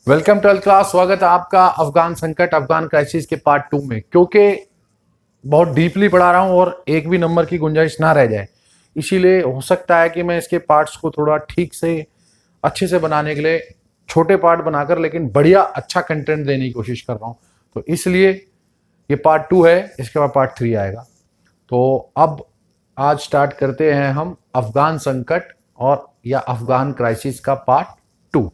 Welcome 12th class. स्वागत है आपका अफगान संकट अफगान क्राइसिस के पार्ट 2 में। क्योंकि बहुत डीपली पढ़ा रहा हूं और एक भी नंबर की गुंजाइश ना रह जाए, इसीलिए हो सकता है कि मैं इसके पार्ट्स को थोड़ा ठीक से अच्छे से बनाने के लिए छोटे पार्ट बनाकर लेकिन बढ़िया अच्छा कंटेंट देने की कोशिश कर रहा हूं। तो इसलिए ये पार्ट 2 है, इसके बाद पार्ट 3 आएगा। तो अब आज स्टार्ट करते हैं हम अफगान संकट और या अफगान क्राइसिस का पार्ट 2।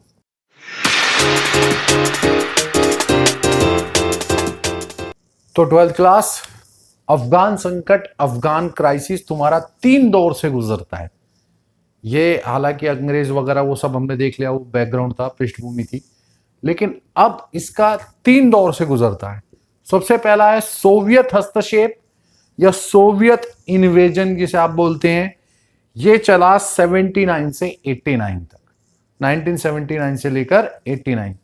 तो 12th क्लास, अफगान संकट अफगान क्राइसिस तुम्हारा 3 दौर से गुजरता है। ये हालांकि अंग्रेज वगैरह वो सब हमने देख लिया, वो बैकग्राउंड था, पृष्ठभूमि थी, लेकिन अब इसका 3 दौर से गुजरता है। सबसे पहला है सोवियत हस्तक्षेप या सोवियत इन्वेजन जिसे आप बोलते हैं। ये चला 79 से 89 तक, 1979 से लेकर 89 तक।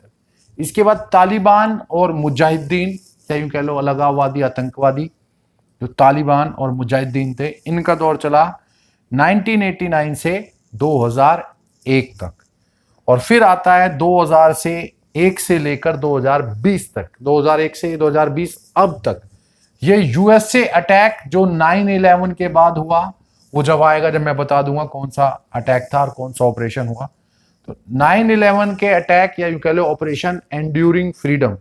इसके बाद तालिबान और मुजाहिदीन, या यूं कह लो अलगाववादी आतंकवादी, जो तालिबान और मुजाहिदीन थे, इनका दौर चला 1989 से 2001 तक। और फिर आता है 2000 से 1 से लेकर 2020 तक, 2001 से 2020 अब तक। ये यूएसए अटैक जो 9/11 के बाद हुआ, वो जब आएगा जब मैं बता दूंगा कौन सा अटैक था और कौन सा ऑपरेशन हुआ। तो 9/11 के अटैक या यूं कह लो ऑपरेशन एंड्यूरिंग फ्रीडम,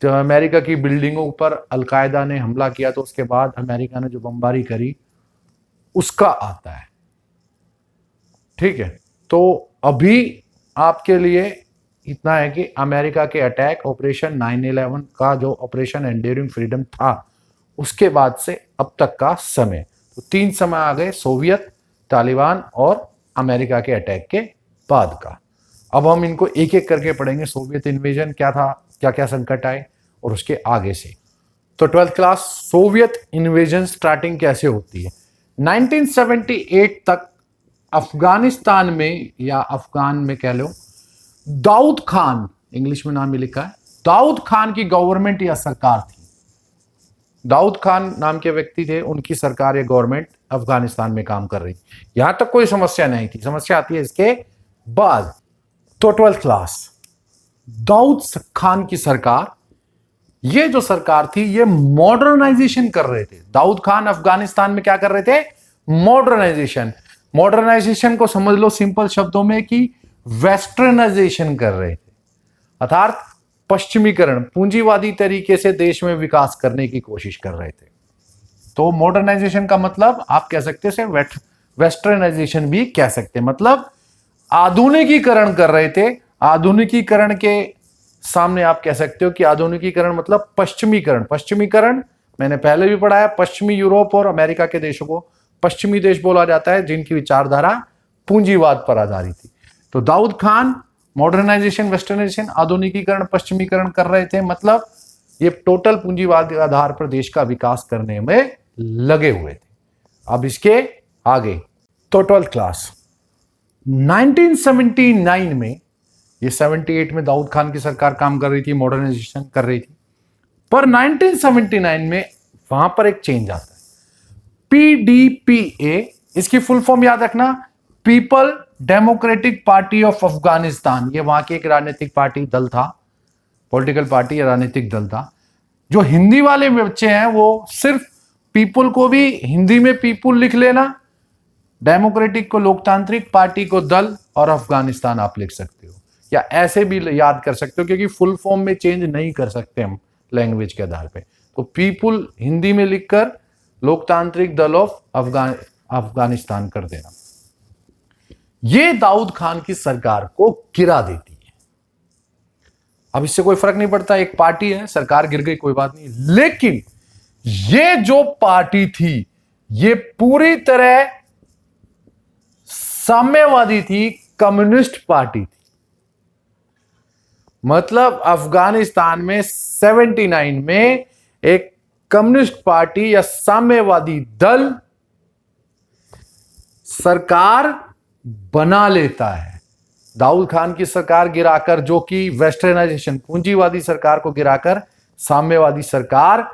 जब अमेरिका की बिल्डिंगों पर अलकायदा ने हमला किया तो उसके बाद अमेरिका ने जो बमबारी करी, उसका आता है। ठीक है, तो अभी आपके लिए इतना है कि अमेरिका के अटैक ऑपरेशन 9/11 का जो ऑपरेशन एंड्यूरिंग फ्रीडम था, उसके बाद से अब तक का समय, तो 3 समय आ गए, सोवियत, तालिबान और अमेरिका के अटैक के बाद का। अब हम इनको एक एक करके पढ़ेंगे। सोवियत इन्वेजन क्या था, क्या क्या संकट आए, और उसके आगे से। तो 12th class, Soviet invasion starting कैसे होती है? 1978 तक अफगानिस्तान में, या अफगान में कह लो, दाऊद खान, इंग्लिश में नाम ही लिखा है, दाऊद खान की गवर्नमेंट या सरकार थी। दाऊद खान नाम के व्यक्ति थे, उनकी सरकार या गवर्नमेंट अफगानिस्तान में काम कर रही। यहां तक कोई समस्या नहीं थी, समस्या आती है इसके बाद। तो 12th क्लास, दाऊद खान की सरकार, ये जो सरकार थी ये मॉडर्नाइजेशन कर रहे थे। दाऊद खान अफगानिस्तान में क्या कर रहे थे? मॉडर्नाइजेशन। मॉडर्नाइजेशन को समझ लो सिंपल शब्दों में कि वेस्टर्नाइजेशन कर रहे थे, अर्थात पश्चिमीकरण, पूंजीवादी तरीके से देश में विकास करने की कोशिश कर रहे थे। तो मॉडर्नाइजेशन का मतलब आप कह सकते हैं, वेस्टर्नाइजेशन भी कह सकते हैं, मतलब आधुनिकीकरण कर रहे थे। आधुनिकीकरण के सामने आप कह सकते हो कि आधुनिकीकरण मतलब पश्चिमीकरण। पश्चिमीकरण मैंने पहले भी पढ़ा है, पश्चिमी यूरोप और अमेरिका के देशों को पश्चिमी देश बोला जाता है, जिनकी विचारधारा पूंजीवाद पर आधारित थी। तो दाऊद खान मॉडर्नाइजेशन, वेस्टर्नाइजेशन, आधुनिकीकरण, पश्चिमीकरण कर रहे थे, मतलब ये टोटल पूंजीवाद के आधार पर देश का विकास करने में लगे हुए थे। अब इसके आगे, तो 12th क्लास, 1979 में, ये 78 में दाऊद खान की सरकार काम कर रही थी, मॉडर्नाइजेशन कर रही थी, पर 1979 में वहां पर एक चेंज आता है। PDPA, इसकी फुल फॉर्म याद रखना, people democratic party of Afghanistan. ये वहां की एक राजनीतिक पार्टी, दल था, पॉलिटिकल पार्टी या राजनीतिक दल था। जो हिंदी वाले बच्चे हैं वो सिर्फ पीपल को भी हिंदी में पीपल लिख लेना, डेमोक्रेटिक को लोकतांत्रिक, पार्टी को दल, और अफगानिस्तान आप लिख सकते हो, या ऐसे भी याद कर सकते हो, क्योंकि फुल फॉर्म में चेंज नहीं कर सकते हम लैंग्वेज के आधार पे। तो पीपल हिंदी में लिखकर लोकतांत्रिक दल ऑफ अफगानिस्तान कर देना। ये दाऊद खान की सरकार को गिरा देती है। अब इससे कोई फर्क नहीं पड़ता, एक पार्टी है, सरकार गिर गई, कोई बात नहीं, लेकिन ये जो पार्टी थी ये पूरी तरह साम्यवादी थी, कम्युनिस्ट पार्टी थी। मतलब अफगानिस्तान में 79 में एक कम्युनिस्ट पार्टी या साम्यवादी दल सरकार बना लेता है। दाऊद खान की सरकार गिराकर, जो कि वेस्टर्नाइजेशन, पूंजीवादी सरकार को गिराकर साम्यवादी सरकार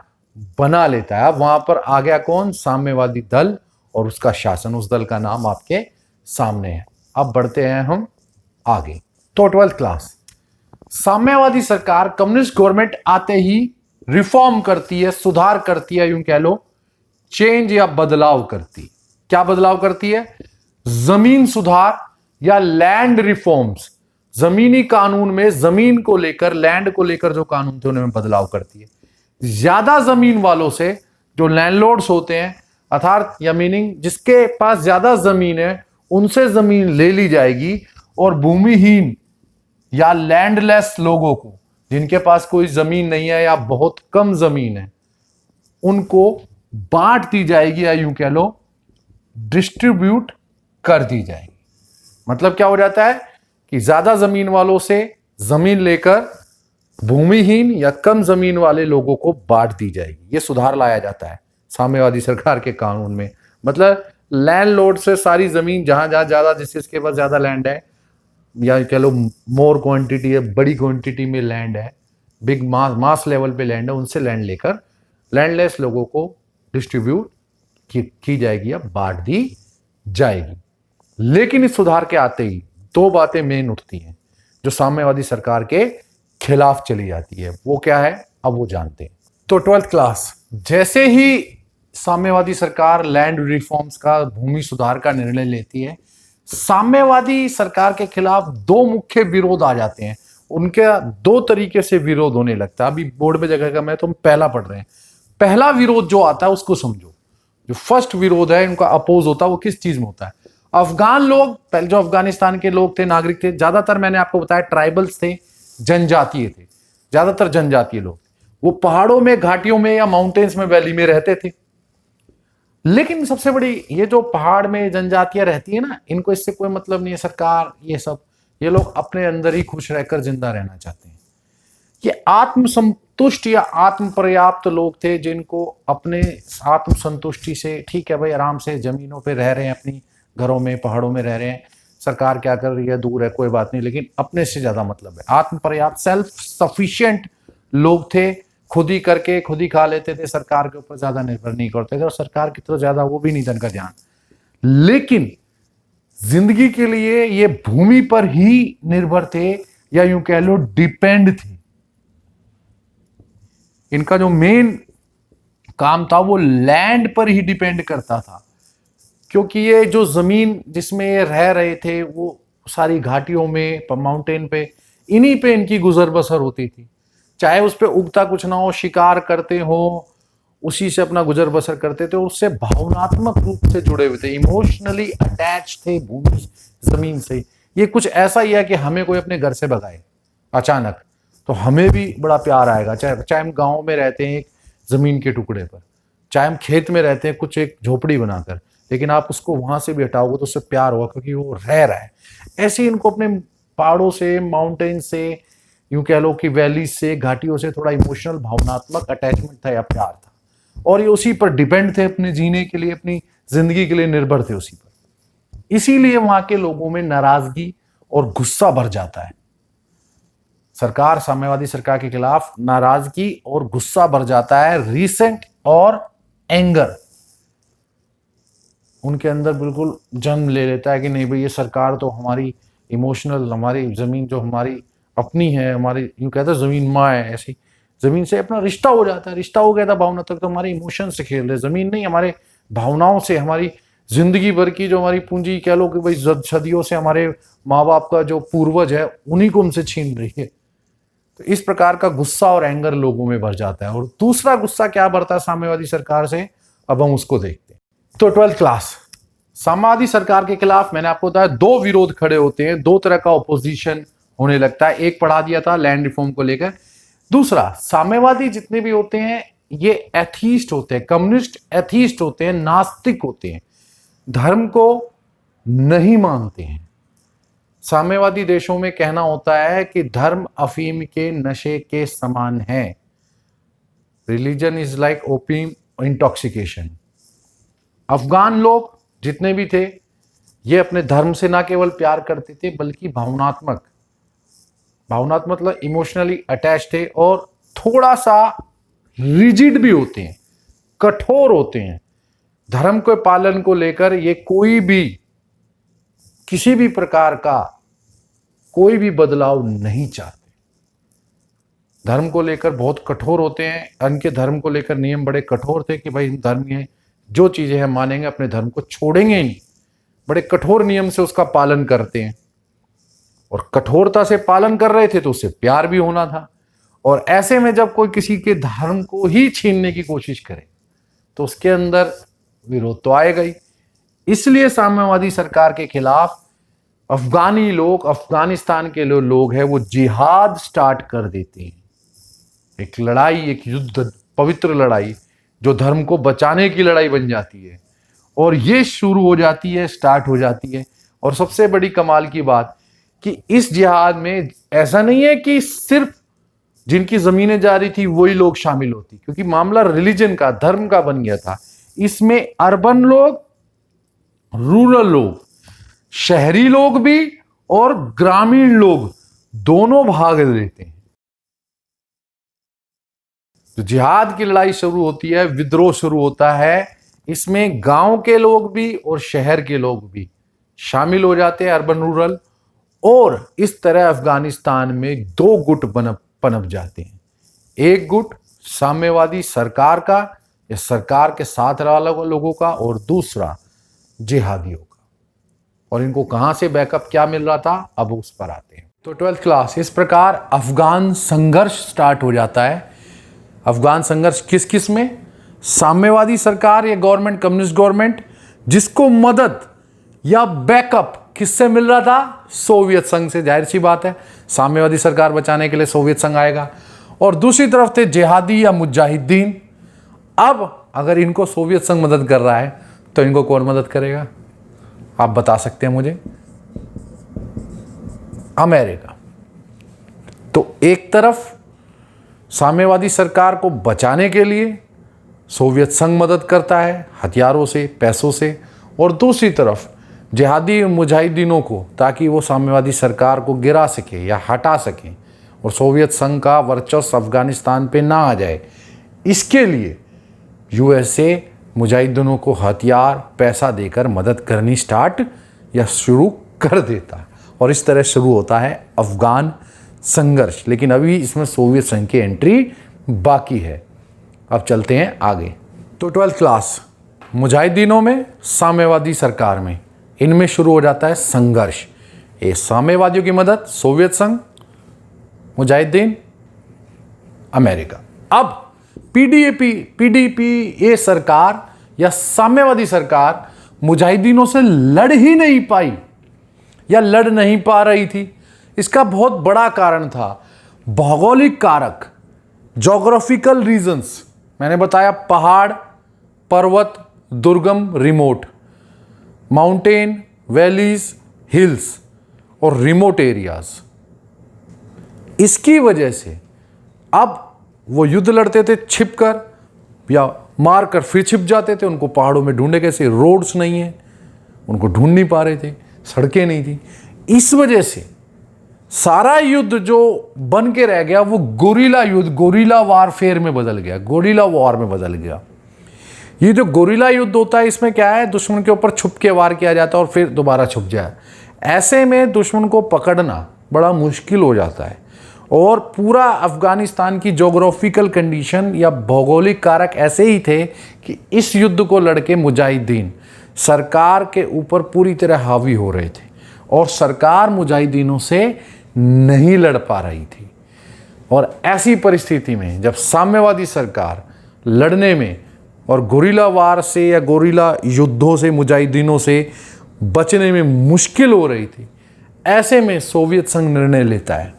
बना लेता है। अब वहां पर आ गया कौन? साम्यवादी दल, और उसका शासन, उस दल का नाम आपके सामने है। अब बढ़ते हैं हम आगे। तो 12th क्लास, साम्यवादी सरकार, कम्युनिस्ट गवर्नमेंट आते ही रिफॉर्म करती है, सुधार करती है, यूं कह लो चेंज या बदलाव करती है। क्या बदलाव करती है? जमीन सुधार या लैंड रिफॉर्म्स, जमीनी कानून में जमीन को लेकर, लैंड को लेकर जो कानून थे उनमें बदलाव करती है। ज्यादा जमीन वालों से, जो लैंडलॉर्ड्स होते हैं, अर्थात या मीनिंग जिसके पास ज्यादा जमीन है उनसे जमीन ले ली जाएगी, और भूमिहीन या लैंडलेस लोगों को, जिनके पास कोई जमीन नहीं है या बहुत कम जमीन है, उनको बांट दी जाएगी, या यूं कह लो डिस्ट्रीब्यूट कर दी जाएगी। मतलब क्या हो जाता है कि ज्यादा जमीन वालों से जमीन लेकर भूमिहीन या कम जमीन वाले लोगों को बांट दी जाएगी। यह सुधार लाया जाता है साम्यवादी सरकार के कानून में। मतलब लैंडलॉर्ड से सारी जमीन, जहां जहां ज्यादा, जिसके पास ज्यादा लैंड है या कह लो मोर क्वांटिटी है, बड़ी क्वांटिटी में लैंड है, बिग मास लेवल पे लैंड है, उनसे लैंड लेकर लैंडलेस लोगों को डिस्ट्रीब्यूट की जाएगी या बांट दी जाएगी। लेकिन इस सुधार के आते ही दो बातें मेन उठती हैं जो साम्यवादी सरकार के खिलाफ चली जाती है। वो क्या है, अब वो जानते हैं। तो 12th क्लास, जैसे ही साम्यवादी सरकार लैंड रिफॉर्म्स का, भूमि सुधार का निर्णय लेती है, साम्यवादी सरकार के खिलाफ दो मुख्य विरोध आ जाते हैं। उनके दो तरीके से विरोध होने लगता है। अभी बोर्ड में जगह कम है तो हम पहला पढ़ रहे हैं। पहला विरोध जो आता है उसको समझो। जो फर्स्ट विरोध है, इनका अपोज होता है, वो किस चीज में होता है? अफगान लोग, पहले जो अफगानिस्तान के लोग थे, नागरिक थे, ज्यादातर मैंने आपको बताया ट्राइबल्स थे, जनजातीय थे, ज्यादातर जनजातीय लोग। वो पहाड़ों में, घाटियों में या माउंटेन्स में, वैली में रहते थे। लेकिन सबसे बड़ी, ये जो पहाड़ में जनजातियां रहती है ना, इनको इससे कोई मतलब नहीं है। सरकार, ये सब, ये लोग अपने अंदर ही खुश रहकर जिंदा रहना चाहते हैं। ये आत्मसंतुष्ट या आत्म पर्याप्त लोग थे, जिनको अपने आत्मसंतुष्टि से, ठीक है भाई, आराम से जमीनों पे रह रहे हैं, अपनी घरों में, पहाड़ों में रह रहे हैं, सरकार क्या कर रही है दूर है, कोई बात नहीं, लेकिन अपने से ज्यादा मतलब है। आत्म पर्याप्त, सेल्फ सफिशिएंट लोग थे, खुद ही करके खुद ही खा लेते थे, सरकार के ऊपर ज्यादा निर्भर नहीं करते थे, और सरकार की तरफ ज्यादा वो भी नहीं था इनका ध्यान। लेकिन जिंदगी के लिए ये भूमि पर ही निर्भर थे, या यूं कह लो डिपेंड थे। इनका जो मेन काम था वो लैंड पर ही डिपेंड करता था, क्योंकि ये जो जमीन जिसमें ये रह रहे थे वो सारी घाटियों में, माउंटेन पे, इन्हीं पे इनकी गुजर बसर होती थी। चाहे उस पे उगता कुछ ना हो, शिकार करते हो, उसी से अपना गुजर बसर करते थे, उससे भावनात्मक रूप से जुड़े हुए थे, इमोशनली अटैच थे भूमि, जमीन से। ये कुछ ऐसा ही है कि हमें कोई अपने घर से भगाए अचानक, तो हमें भी बड़ा प्यार आएगा। चाहे हम गांव में रहते हैं एक जमीन के टुकड़े पर, चाहे हम खेत में रहते हैं कुछ एक झोपड़ी बनाकर, लेकिन आप उसको वहां से भी हटाओगे तो उससे प्यार होगा, क्योंकि वो रह रहा है। ऐसे ही इनको अपने पहाड़ों से, माउंटेन से, यूं कह लो कि वैली से, घाटियों से थोड़ा इमोशनल, भावनात्मक अटैचमेंट था या प्यार था, और ये उसी पर डिपेंड थे, अपने जीने के लिए, अपनी जिंदगी के लिए निर्भर थे उसी पर। इसीलिए वहां के लोगों में नाराजगी और गुस्सा भर जाता है। सरकार, साम्यवादी सरकार के खिलाफ नाराजगी और गुस्सा भर जाता है, रीसेंट और एंगर उनके अंदर बिल्कुल जन्म ले लेता है कि नहीं भाई, ये सरकार तो हमारी इमोशनल, हमारी जमीन जो हमारी अपनी है, हमारी, यूं कहते हैं जमीन माँ है, ऐसी जमीन से अपना रिश्ता हो जाता है। रिश्ता हो गया था भावना तक, तो हमारे इमोशन से खेल रहे, जमीन नहीं, हमारे भावनाओं से, हमारी जिंदगी भर की जो हमारी पूंजी, कह लो कि भाई सदियों से हमारे माँ बाप का जो पूर्वज है, उन्हीं को हमसे छीन रही है। तो इस प्रकार का गुस्सा और एंगर लोगों में भर जाता है। और दूसरा गुस्सा क्या भरता है साम्यवादी सरकार से, अब हम उसको देखते हैं। तो 12th क्लास, साम्यवादी सरकार के खिलाफ मैंने आपको बताया दो विरोध खड़े होते हैं, दो तरह का ऑपोजिशन होने लगता है। एक पढ़ा दिया था लैंड रिफॉर्म को लेकर। दूसरा, साम्यवादी जितने भी होते हैं ये एथीस्ट होते हैं, कम्युनिस्ट एथीस्ट होते हैं, नास्तिक होते हैं, धर्म को नहीं मानते हैं। साम्यवादी देशों में कहना होता है कि धर्म अफीम के नशे के समान है। Religion is like opium intoxication. Afghan लोग जितने भी थे ये अपने धर्म से ना केवल प्यार करते थे बल्कि भावनात्मक मतलब इमोशनली अटैच थे, और थोड़ा सा रिजिड भी होते हैं, कठोर होते हैं। धर्म के पालन को लेकर ये कोई भी, किसी भी प्रकार का कोई भी बदलाव नहीं चाहते। धर्म को लेकर बहुत कठोर होते हैं। उनके धर्म को लेकर नियम बड़े कठोर थे कि भाई धर्म में जो चीजें हम मानेंगे, अपने धर्म को छोड़ेंगे ही नहीं। बड़े कठोर नियम से उसका पालन करते हैं, और कठोरता से पालन कर रहे थे तो उससे प्यार भी होना था। और ऐसे में जब कोई किसी के धर्म को ही छीनने की कोशिश करे तो उसके अंदर विरोध तो आएगा ही। इसलिए साम्यवादी सरकार के खिलाफ अफगानी लोग, अफगानिस्तान के जो लोग हैं, वो जिहाद स्टार्ट कर देते हैं। एक लड़ाई, एक युद्ध, पवित्र लड़ाई जो धर्म को बचाने की लड़ाई बन जाती है, और ये शुरू हो जाती है, स्टार्ट हो जाती है। और सबसे बड़ी कमाल की बात कि इस जिहाद में ऐसा नहीं है कि सिर्फ जिनकी जमीनें जा रही थी वही लोग शामिल होती, क्योंकि मामला रिलीजन का, धर्म का बन गया था। इसमें अर्बन लोग, रूरल लोग, शहरी लोग भी और ग्रामीण लोग दोनों भाग लेते हैं। तो जिहाद की लड़ाई शुरू होती है, विद्रोह शुरू होता है। इसमें गांव के लोग भी और शहर के लोग भी शामिल हो जाते हैं, अर्बन रूरल। और इस तरह अफगानिस्तान में दो गुट पनप जाते हैं। एक गुट साम्यवादी सरकार का या सरकार के साथ वाले लोगों का, और दूसरा जिहादियों का। और इनको कहां से बैकअप क्या मिल रहा था, अब उस पर आते हैं। तो 12th क्लास, इस प्रकार अफगान संघर्ष स्टार्ट हो जाता है। अफगान संघर्ष किस किस में? साम्यवादी सरकार या गवर्नमेंट, कम्युनिस्ट गवर्नमेंट, जिसको मदद या बैकअप किससे मिल रहा था? सोवियत संघ से। जाहिर सी बात है, साम्यवादी सरकार बचाने के लिए सोवियत संघ आएगा। और दूसरी तरफ थे जिहादी या मुजाहिदीन। अब अगर इनको सोवियत संघ मदद कर रहा है तो इनको कौन मदद करेगा? आप बता सकते हैं मुझे? अमेरिका। तो एक तरफ साम्यवादी सरकार को बचाने के लिए सोवियत संघ मदद करता है हथियारों से, पैसों से, और दूसरी तरफ जिहादी मुजाहिदीनों को, ताकि वो साम्यवादी सरकार को गिरा सके या हटा सके और सोवियत संघ का वर्चस्व अफगानिस्तान पे ना आ जाए, इसके लिए यूएसए मुजाहिदीनों को हथियार, पैसा देकर मदद करनी स्टार्ट या शुरू कर देता। और इस तरह शुरू होता है अफगान संघर्ष। लेकिन अभी इसमें सोवियत संघ की एंट्री बाकी है। अब चलते हैं आगे। तो 12th क्लास, मुजाहिदीनों में, साम्यवादी सरकार में, इनमें शुरू हो जाता है संघर्ष। ये साम्यवादियों की मदद सोवियत संघ, मुजाहिदीन, अमेरिका। अब पीडीपी ये सरकार या साम्यवादी सरकार मुजाहिदीनों से लड़ ही नहीं पाई या लड़ नहीं पा रही थी। इसका बहुत बड़ा कारण था भौगोलिक कारक, जोग्राफिकल रीजंस। मैंने बताया पहाड़, पर्वत, दुर्गम, रिमोट, माउंटेन, वैलीज, हिल्स और रिमोट एरियाज। इसकी वजह से अब वो युद्ध लड़ते थे छिपकर या मारकर फिर छिप जाते थे। उनको पहाड़ों में ढूंढे कैसे? रोड्स नहीं है, उनको ढूंढ नहीं पा रहे थे, सड़कें नहीं थी। इस वजह से सारा युद्ध जो बन के रह गया वो गोरिल्ला युद्ध, गोरिल्ला वारफेयर में बदल गया, गोरिल्ला वॉर में बदल गया। ये जो गोरिल्ला युद्ध होता है, इसमें क्या है? दुश्मन के ऊपर छुप के वार किया जाता है और फिर दोबारा छुप जाए। ऐसे में दुश्मन को पकड़ना बड़ा मुश्किल हो जाता है। और पूरा अफगानिस्तान की जोग्राफिकल कंडीशन या भौगोलिक कारक ऐसे ही थे कि इस युद्ध को लड़के मुजाहिदीन सरकार के ऊपर पूरी तरह हावी हो रहे थे और सरकार मुजाहिदीनों से नहीं लड़ पा रही थी। और ऐसी परिस्थिति में जब साम्यवादी सरकार लड़ने में और गोरिल्ला वार से या गोरिल्ला युद्धों से मुजाहिदीनों से बचने में मुश्किल हो रही थी, ऐसे में सोवियत संघ निर्णय लेता है।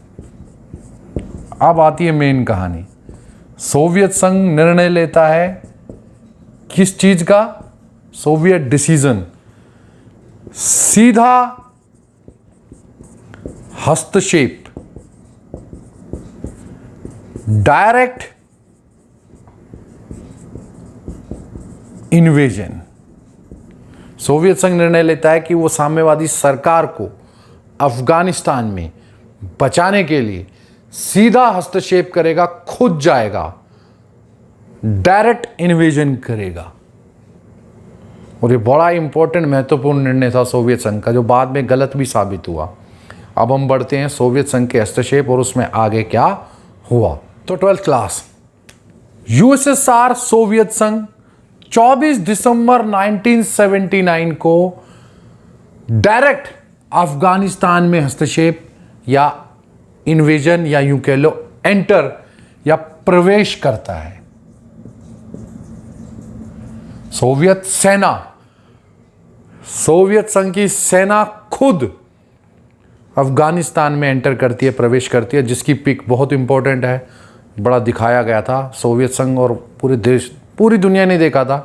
अब आती है मेन कहानी। सोवियत संघ निर्णय लेता है किस चीज का? सोवियत डिसीजन, सीधा हस्तक्षेप, डायरेक्ट इन्वेजन। सोवियत संघ निर्णय लेता है कि वो साम्यवादी सरकार को अफगानिस्तान में बचाने के लिए सीधा हस्तक्षेप करेगा, खुद जाएगा, डायरेक्ट इन्वेजन करेगा। और ये बड़ा इंपॉर्टेंट, महत्वपूर्ण निर्णय था सोवियत संघ का, जो बाद में गलत भी साबित हुआ। अब हम बढ़ते हैं सोवियत संघ के हस्तक्षेप और उसमें आगे क्या हुआ। तो 12th क्लास, यूएसएसआर सोवियत संघ 24 दिसंबर 1979 को डायरेक्ट अफगानिस्तान में हस्तक्षेप या इन्वेजन या यूं कह लो एंटर या प्रवेश करता है। सोवियत सेना, सोवियत संघ की सेना खुद अफगानिस्तान में एंटर करती है, प्रवेश करती है, जिसकी पिक बहुत इंपॉर्टेंट है, बड़ा दिखाया गया था। सोवियत संघ और पूरे देश, पूरी दुनिया ने देखा था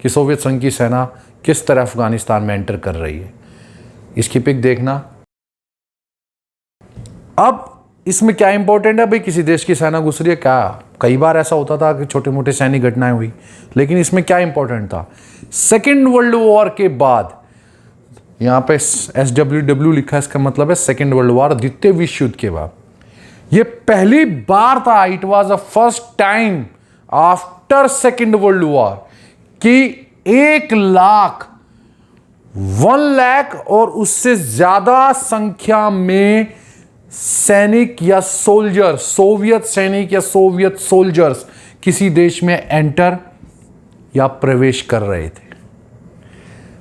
कि सोवियत संघ की सेना किस तरह अफगानिस्तान में एंटर कर रही है। इसकी पिक देखना। अब इसमें क्या इंपॉर्टेंट है भाई, किसी देश की सेना घुस रही है क्या? कई बार ऐसा होता था कि छोटे मोटे सैनिक घटनाएं हुई, लेकिन इसमें क्या इंपॉर्टेंट था? सेकेंड वर्ल्ड वॉर के बाद, यहां पे SWW लिखा है, इसका मतलब है सेकेंड वर्ल्ड वॉर, द्वितीय विश्व युद्ध के बाद ये पहली बार था, it was a first time after second world war कि 1 लाख और उससे ज्यादा संख्या में सैनिक या सोल्जर, सोवियत सैनिक या सोवियत सोल्जर्स किसी देश में एंटर या प्रवेश कर रहे थे।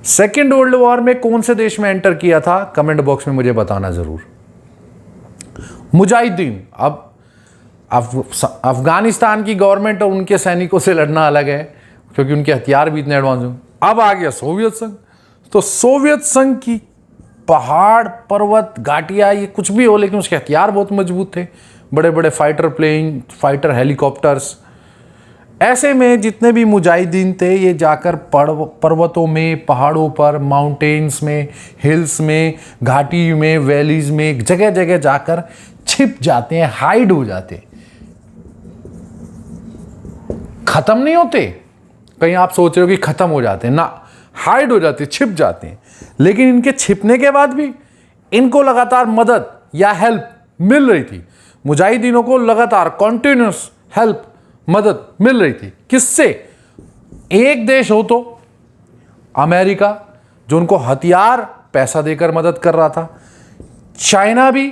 सेकेंड वर्ल्ड वॉर में कौन से देश में एंटर किया था? कमेंट बॉक्स में मुझे बताना जरूर। मुजाहिदीन, अब अफगानिस्तान की गवर्नमेंट और उनके सैनिकों से लड़ना अलग है, क्योंकि उनके हथियार भी इतने एडवांस हैं। अब आ गया सोवियत संघ, तो सोवियत संघ की पहाड़, पर्वत, घाटियां, ये कुछ भी हो, लेकिन उसके हथियार बहुत मजबूत थे, बड़े बड़े फाइटर प्लेन, फाइटर हेलीकॉप्टर्स। ऐसे में जितने भी मुजाहिदीन थे, ये जाकर पर्वतों में, पहाड़ों पर, माउंटेन्स में, हिल्स में, घाटी में, वैलीज में, जगह जगह जाकर छिप जाते हैं, हाइड हो जाते, खत्म नहीं होते। कहीं आप सोच रहे हो कि खत्म हो जाते हैं, ना, हाइड हो जाते, छिप जाते हैं। लेकिन इनके छिपने के बाद भी इनको लगातार मदद या हेल्प मिल रही थी। मुजाहिदीनों को लगातार कॉन्टिन्यूस हेल्प, मदद मिल रही थी। किससे? एक देश हो तो अमेरिका, जो उनको हथियार, पैसा देकर मदद कर रहा था। चाइना भी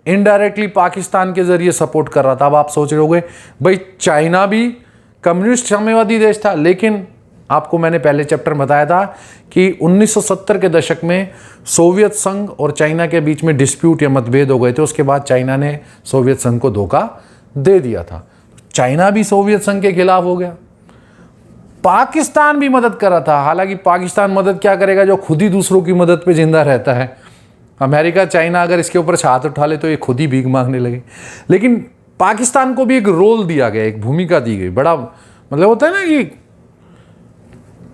इनडायरेक्टली पाकिस्तान के जरिए सपोर्ट कर रहा था। अब आप सोच रहे होंगे भाई, चाइना भी कम्युनिस्ट साम्यवादी देश था, लेकिन आपको मैंने पहले चैप्टर में बताया था कि 1970 के दशक में सोवियत संघ और चाइना के बीच में डिस्प्यूट या मतभेद हो गए थे। उसके बाद चाइना ने सोवियत संघ को धोखा दे दिया था। चाइना भी सोवियत संघ के खिलाफ हो गया। पाकिस्तान भी मदद कर रहा था। हालांकि पाकिस्तान मदद क्या करेगा, जो खुद ही दूसरों की मदद पे जिंदा रहता है। अमेरिका, चाइना अगर इसके ऊपर हाथ उठा ले तो ये खुद ही भीख मांगने लगे। लेकिन पाकिस्तान को भी एक रोल दिया गया, एक भूमिका दी गई। बड़ा मतलब होता है ना कि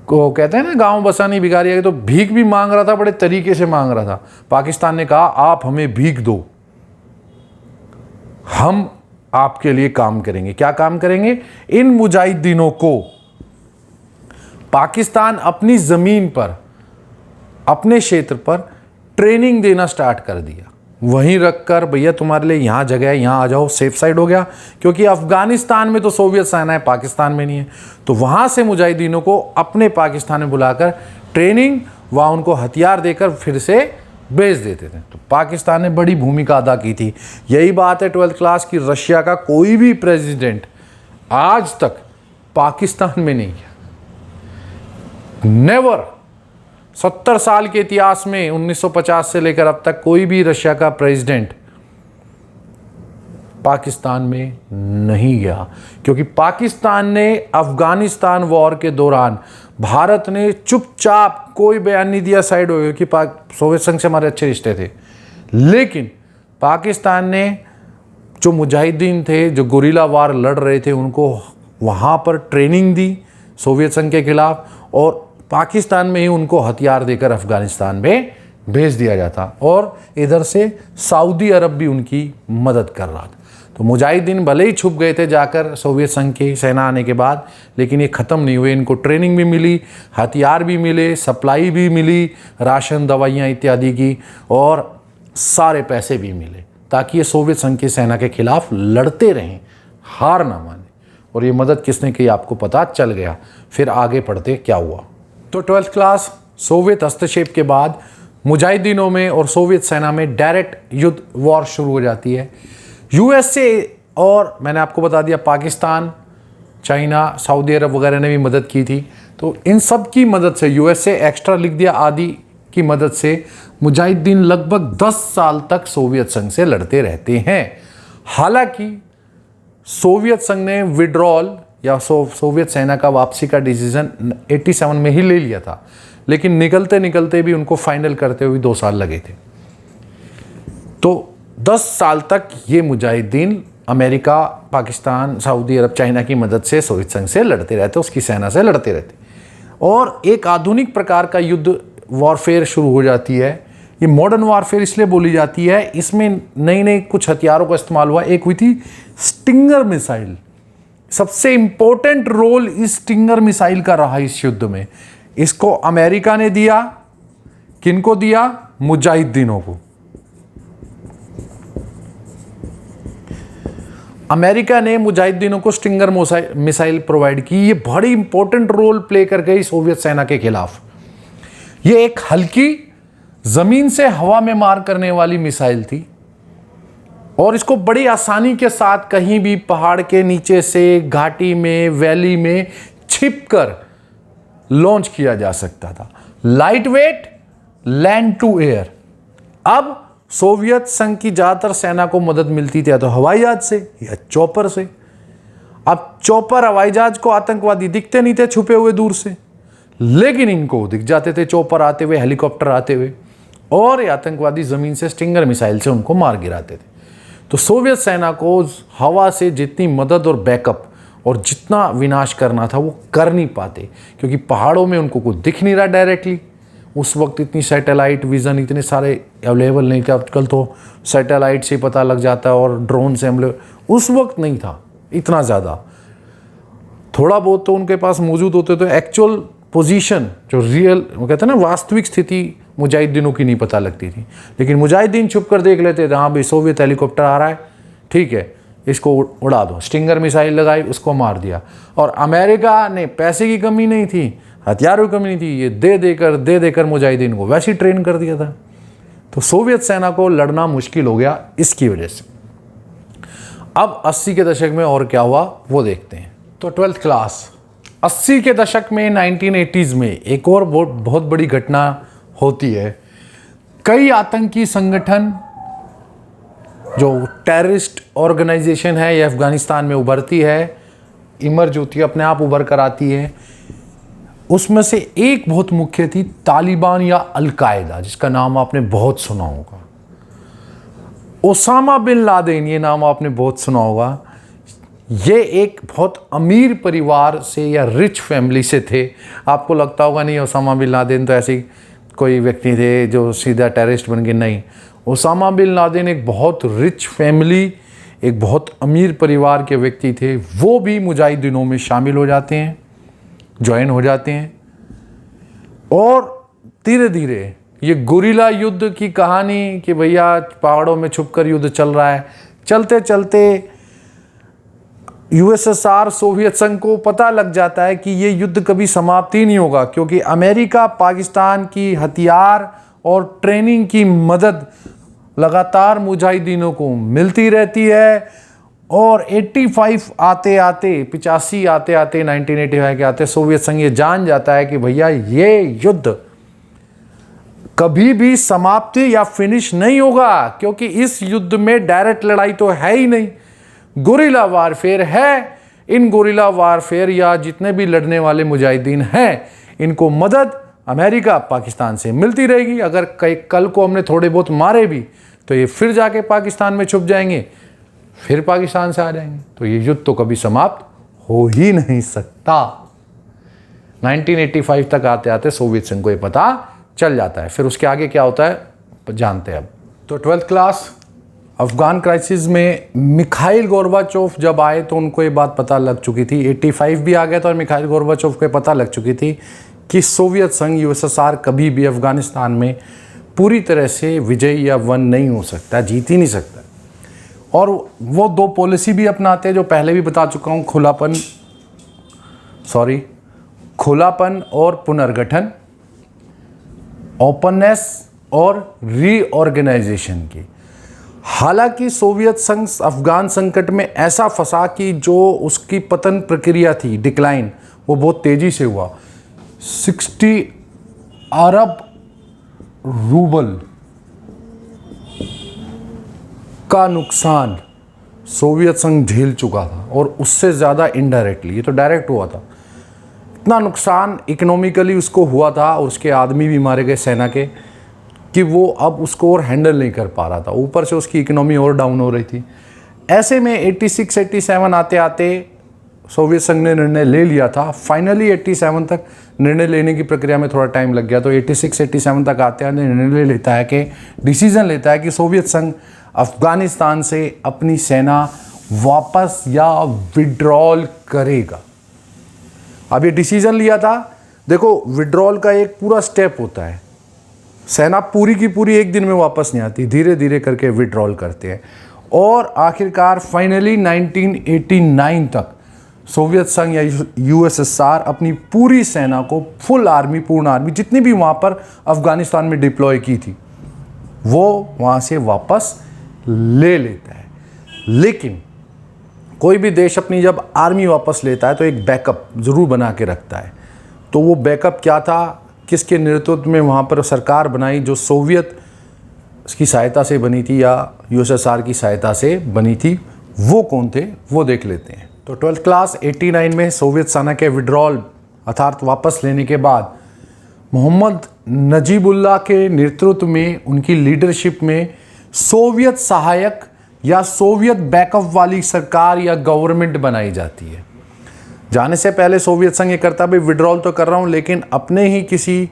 को कहते हैं ना, गांव बसानी भिखारी है, तो भीख भी मांग रहा था, बड़े तरीके से मांग रहा था। पाकिस्तान ने कहा आप हमें भीख दो, हम आपके लिए काम करेंगे। क्या काम करेंगे? इन मुजाहिदीनों को पाकिस्तान अपनी जमीन पर, अपने क्षेत्र पर ट्रेनिंग देना स्टार्ट कर दिया। वहीं रखकर, भैया तुम्हारे लिए यहां जगह है, यहां आ जाओ, सेफ साइड हो गया। क्योंकि अफगानिस्तान में तो सोवियत सेना है, पाकिस्तान में नहीं है, तो वहां से मुजाहिदीनों को अपने पाकिस्तान में बुलाकर ट्रेनिंग, वहां उनको हथियार देकर फिर से भेज देते थे। तो पाकिस्तान ने बड़ी भूमिका अदा की थी। यही बात है 12th क्लास की, रशिया का कोई भी प्रेसिडेंट आज तक पाकिस्तान में नहीं गया, नेवर। 70 साल के इतिहास में 1950 से लेकर अब तक कोई भी रशिया का प्रेसिडेंट पाकिस्तान में नहीं गया। क्योंकि पाकिस्तान ने अफगानिस्तान वॉर के दौरान, भारत ने चुपचाप कोई बयान नहीं दिया, साइड हो गया, कि सोवियत संघ से हमारे अच्छे रिश्ते थे। लेकिन पाकिस्तान ने जो मुजाहिदीन थे, जो गुरिल्ला वार लड़ रहे थे, उनको वहाँ पर ट्रेनिंग दी सोवियत संघ के खिलाफ, और पाकिस्तान में ही उनको हथियार देकर अफगानिस्तान में भेज दिया जाता, और इधर से सऊदी अरब भी उनकी मदद कर रहा था। तो मुजाहिदीन भले ही छुप गए थे जाकर सोवियत संघ की सेना आने के बाद, लेकिन ये ख़त्म नहीं हुए। इनको ट्रेनिंग भी मिली, हथियार भी मिले, सप्लाई भी मिली, राशन, दवाइयाँ इत्यादि की, और सारे पैसे भी मिले, ताकि ये सोवियत संघ की सेना के खिलाफ लड़ते रहें, हार ना माने। और ये मदद किसने की आपको पता चल गया। फिर आगे पढ़ते क्या हुआ। तो 12th क्लास, सोवियत हस्तक्षेप के बाद मुजाहिदीनों में और सोवियत सेना में डायरेक्ट युद्ध, वॉर शुरू हो जाती है। यूएसए और मैंने आपको बता दिया पाकिस्तान, चाइना, सऊदी अरब वगैरह ने भी मदद की थी। तो इन सब की मदद से, यूएसए एक्स्ट्रा लिख दिया आदि की मदद से, मुजाहिदीन लगभग 10 साल तक सोवियत संघ से लड़ते रहते हैं। हालांकि सोवियत संघ ने विड्रॉल या सोवियत सेना का वापसी का डिसीजन 87 में ही ले लिया था, लेकिन निकलते निकलते भी उनको फाइनल करते हुए 2 साल लगे थे। तो 10 साल तक ये मुजाहिदीन अमेरिका, पाकिस्तान, सऊदी अरब, चाइना की मदद से सोवियत संघ से लड़ते रहते, उसकी सेना से लड़ते रहते, और एक आधुनिक प्रकार का युद्ध वॉरफेयर शुरू हो जाती है। ये मॉडर्न वॉरफेयर इसलिए बोली जाती है, इसमें नई नई कुछ हथियारों का इस्तेमाल हुआ। एक हुई थी स्टिंगर मिसाइल। सबसे इंपॉर्टेंट रोल इस स्टिंगर मिसाइल का रहा इस युद्ध में। इसको अमेरिका ने दिया, किनको दिया? मुजाहिदीनों को। अमेरिका ने मुजाहिदीनों को स्टिंगर मिसाइल प्रोवाइड की। ये बड़ी इंपॉर्टेंट रोल प्ले कर गई सोवियत सेना के खिलाफ। ये एक हल्की, जमीन से हवा में मार करने वाली मिसाइल थी, और इसको बड़ी आसानी के साथ कहीं भी पहाड़ के नीचे से, घाटी में, वैली में छिपकर लॉन्च किया जा सकता था। Light weight, land to air. अब सोवियत संघ की ज्यादातर सेना को मदद मिलती थी या तो हवाई जहाज से या चॉपर से। अब चॉपर, हवाई जहाज को आतंकवादी दिखते नहीं थे छुपे हुए दूर से, लेकिन इनको दिख जाते थे चॉपर आते हुए, हेलीकॉप्टर आते हुए, और ये आतंकवादी जमीन से स्टिंगर मिसाइल से उनको मार गिराते थे। तो सोवियत सेना को हवा से जितनी मदद और बैकअप और जितना विनाश करना था वो कर नहीं पाते, क्योंकि पहाड़ों में उनको कुछ दिख नहीं रहा डायरेक्टली। उस वक्त इतनी सैटेलाइट विज़न इतने सारे अवेलेबल नहीं थे। आजकल तो सैटेलाइट से पता लग जाता है और ड्रोन से हमले, उस वक्त नहीं था इतना ज़्यादा। थोड़ा बहुत तो उनके पास मौजूद होते, तो एक्चुअल पोजीशन जो रियल, वो कहते हैं ना, वास्तविक स्थिति मुजाहिदीनों की नहीं पता लगती थी। लेकिन मुजाहिदीन छुप कर देख लेते थे, हाँ भाई सोवियत हेलीकॉप्टर आ रहा है, ठीक है इसको उड़ा दो। स्टिंगर मिसाइल लगाई, उसको मार दिया। और अमेरिका ने पैसे की कमी नहीं थी, हथियारों की कमी नहीं थी, ये दे देकर मुजाहिदीन को वैसे ही ट्रेन कर दिया था। तो सोवियत सेना को लड़ना मुश्किल हो गया इसकी वजह से। अब 80 के दशक में और क्या हुआ वो देखते हैं। तो 12th क्लास, 80 के दशक में 1980s में एक और बहुत बड़ी घटना होती है। कई आतंकी संगठन, जो टेररिस्ट ऑर्गेनाइजेशन है, ये अफगानिस्तान में उभरती है, इमर्ज होती है, अपने आप उभर कर आती है। उसमें से एक बहुत मुख्य थी तालिबान या अल-कायदा, जिसका नाम आपने बहुत सुना होगा। ओसामा बिन लादेन, ये नाम आपने बहुत सुना होगा। ये एक बहुत अमीर परिवार से या रिच फैमिली से थे। आपको लगता होगा नहीं ओसामा बिन लादेन तो ऐसे कोई व्यक्ति थे जो सीधा टेररिस्ट बन गए, नहीं। ओसामा बिन लादेन एक बहुत रिच फैमिली, एक बहुत अमीर परिवार के व्यक्ति थे। वो भी मुजाहिदीनों में शामिल हो जाते हैं, ज्वाइन हो जाते हैं, और धीरे धीरे ये गुरिल्ला युद्ध की कहानी कि भैया पहाड़ों में छुपकर युद्ध चल रहा है, चलते चलते यूएसएसआर, सोवियत संघ को पता लग जाता है कि ये युद्ध कभी समाप्त ही नहीं होगा, क्योंकि अमेरिका पाकिस्तान की हथियार और ट्रेनिंग की मदद लगातार मुजाहिदीनों को मिलती रहती है। और 85 आते आते 1985 के आते सोवियत संघ ये जान जाता है कि भैया ये युद्ध कभी भी समाप्ति या फिनिश नहीं होगा, क्योंकि इस युद्ध में डायरेक्ट लड़ाई तो है ही नहीं, गुरिल्ला वारफेयर है। इन गुरिल्ला वारफेयर या जितने भी लड़ने वाले मुजाहिदीन हैं, इनको मदद अमेरिका, पाकिस्तान से मिलती रहेगी। अगर कल को हमने थोड़े बहुत मारे भी तो ये फिर जाके पाकिस्तान में छुप जाएंगे, फिर पाकिस्तान से आ जाएंगे। तो ये युद्ध तो कभी समाप्त हो ही नहीं सकता। 1985 तक आते आते सोवियत संघ को ये पता चल जाता है। फिर उसके आगे क्या होता है जानते हैं अब। तो 12th क्लास, अफगान क्राइसिस में मिखाइल गोर्बाचोव जब आए तो उनको ये बात पता लग चुकी थी। 85 भी आ गया था और मिखाइल गोर्बाचोव को पता लग चुकी थी कि सोवियत संघ, यूएसएसआर कभी भी अफगानिस्तान में पूरी तरह से विजयी या वन नहीं हो सकता, जीत ही नहीं सकता। और वो 2 पॉलिसी भी अपनाते हैं जो पहले भी बता चुका हूँ, खुलापन और पुनर्गठन, ओपननेस और रीऑर्गेनाइजेशन की। हालांकि सोवियत संघ अफगान संकट में ऐसा फंसा कि जो उसकी पतन प्रक्रिया थी, डिक्लाइन, वो बहुत तेजी से हुआ। 60 अरब रूबल का नुकसान सोवियत संघ झेल चुका था, और उससे ज़्यादा इनडायरेक्टली, ये तो डायरेक्ट हुआ था। इतना नुकसान इकोनॉमिकली उसको हुआ था, और उसके आदमी भी मारे गए सेना के, कि वो अब उसको और हैंडल नहीं कर पा रहा था। ऊपर से उसकी इकोनॉमी और डाउन हो रही थी। ऐसे में 86-87 आते आते सोवियत संघ ने निर्णय ले लिया था। फाइनली 87 तक निर्णय लेने की प्रक्रिया में थोड़ा टाइम लग गया, तो 86-87 तक आते आते निर्णय लेता है कि, डिसीजन लेता है कि सोवियत संघ अफगानिस्तान से अपनी सेना वापस या विड्रॉल करेगा। अब ये डिसीजन लिया था। देखो, विड्रॉल का एक पूरा स्टेप होता है। सेना पूरी की पूरी एक दिन में वापस नहीं आती, धीरे धीरे करके विड्रॉल करते हैं, और आखिरकार फाइनली 1989 तक सोवियत संघ या यूएसएसआर अपनी पूरी सेना को, फुल आर्मी, पूर्ण आर्मी, जितनी भी वहाँ पर अफगानिस्तान में डिप्लॉय की थी, वो वहाँ से वापस ले लेता है। लेकिन कोई भी देश अपनी जब आर्मी वापस लेता है तो एक बैकअप ज़रूर बना के रखता है। तो वो बैकअप क्या था, किसके नेतृत्व में वहाँ पर सरकार बनाई, जो सोवियत की सहायता से बनी थी या यूएसएसआर की सहायता से बनी थी, वो कौन थे, वो देख लेते हैं। तो 12th क्लास 89 में सोवियत सेना के विड्रॉल अर्थात वापस लेने के बाद मोहम्मद नजीबुल्लाह के नेतृत्व में, उनकी लीडरशिप में सोवियत सहायक या सोवियत बैकअप वाली सरकार या गवर्नमेंट बनाई जाती है। जाने से पहले सोवियत संघ ये करता, भाई विड्रॉल तो कर रहा हूँ, लेकिन अपने ही किसी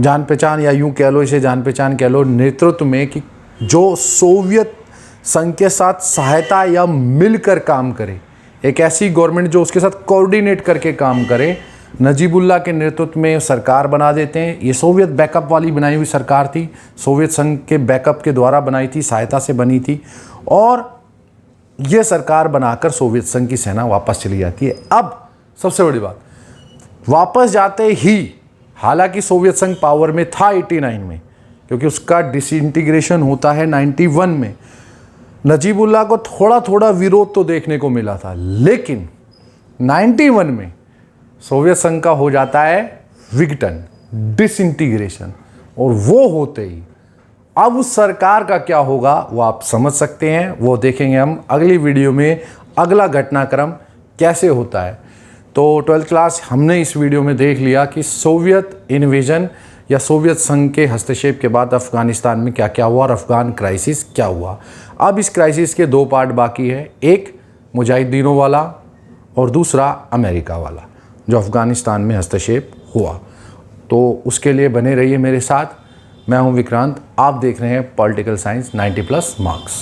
जान पहचान, या यूं कह लो, इसे जान पहचान कह लो, नेतृत्व में, कि जो सोवियत संघ के साथ सहायता या मिलकर काम करे, एक ऐसी गवर्नमेंट जो उसके साथ कोऑर्डिनेट करके काम करे। नजीबुल्लाह के नेतृत्व में सरकार बना देते हैं। ये सोवियत बैकअप वाली बनाई हुई सरकार थी, सोवियत संघ के बैकअप के द्वारा बनाई थी, सहायता से बनी थी, और ये सरकार बनाकर सोवियत संघ की सेना वापस चली जाती है। अब सबसे बड़ी बात, वापस जाते ही, हालांकि सोवियत संघ पावर में था 89 में, क्योंकि उसका डिसइंटीग्रेशन होता है 91 में। नजीबुल्लाह को थोड़ा थोड़ा विरोध तो देखने को मिला था, लेकिन 91 में सोवियत संघ का हो जाता है विघटन, डिसइंटीग्रेशन, और वो होते ही अब उस सरकार का क्या होगा वो आप समझ सकते हैं। वो देखेंगे हम अगली वीडियो में, अगला घटनाक्रम कैसे होता है। तो 12th क्लास हमने इस वीडियो में देख लिया कि सोवियत इन्वेजन या सोवियत संघ के हस्तक्षेप के बाद अफगानिस्तान में क्या क्या हुआ और अफगान क्राइसिस क्या हुआ। अब इस क्राइसिस के दो पार्ट बाकी है, एक मुजाहिदीनों वाला और दूसरा अमेरिका वाला, जो अफगानिस्तान में हस्तक्षेप हुआ। तो उसके लिए बने रहिए मेरे साथ। मैं हूं विक्रांत, आप देख रहे हैं पॉलिटिकल साइंस 90+ मार्क्स।